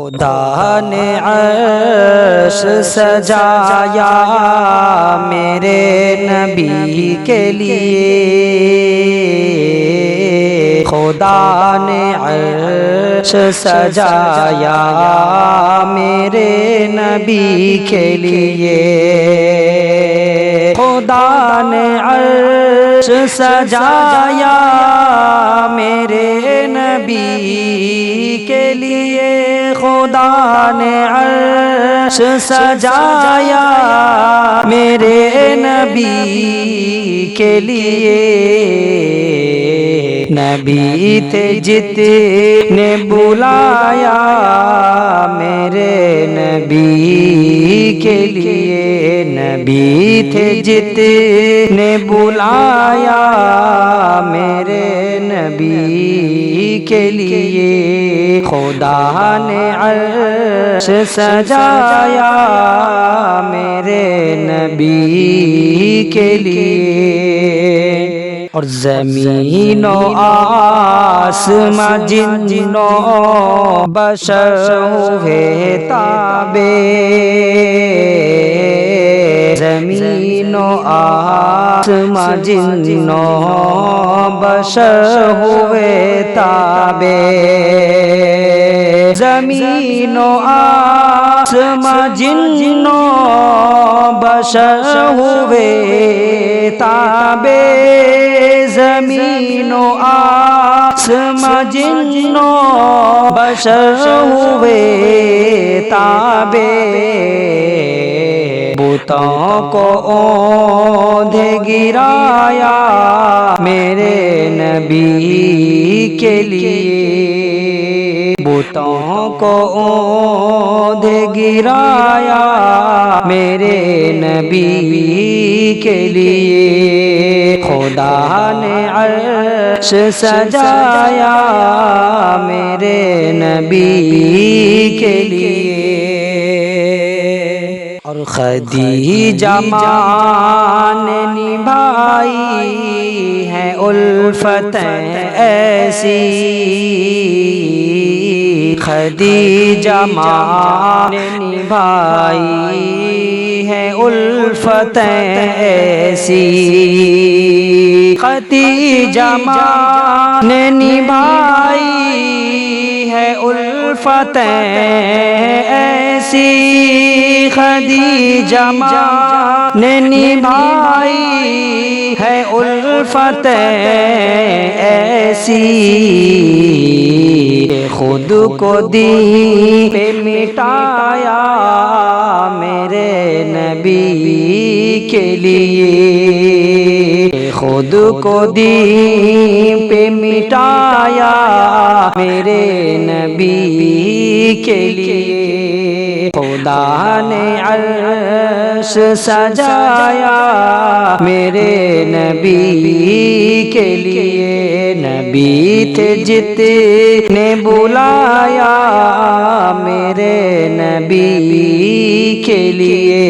خدا نے عرش سجایا میرے نبی کے لیے، خدا نے عرش سجایا میرے نبی کے لیے، خدا نے عرش سجایا میرے نبی کے لیے، خدا نے عرش سجایا میرے نبی کے لیے، نبی تھے جتنے بلایا میرے نبی کے لیے، نبی تھے جتنے بلایا میرے نبی کے لیے، خدا نے عرش سجایا میرے نبی کے لیے، اور زمین و آسماں جنوں بشر ہوئے تابع، زمین و آسماں جنوں بشر ہوئے تابع، زمین و آسماں جنوں بشر ہوئے تابع، زمین و آسماں جنوں بشر ہوئے تابع، بتوں کو اوندھے گرایا میرے نبی کے لیے، بتوں کو اوندھے گرایا میرے نبی کے لیے، خدا نے عرش سجایا میرے نبی کے لیے، اور خدیجہ ماں نے نبھائی ہے الفتیں ایسی، خدیجہ ماں نے نبھائی ہے الفتیں ایسی، خدیجہ ماں نے نبھائی ہے الفتیں ایسی، خدیجہ ماں نے نبھائی ہے الفتیں ایسی، خود کو دین پہ مٹایا میرے نبی کے لیے، خود کو دین پہ مٹایا میرے نبی کے لیے، خدا نے عرش سجایا میرے نبی کے لیے، نبی تھے جتنے بلایا میرے نبی کے لیے،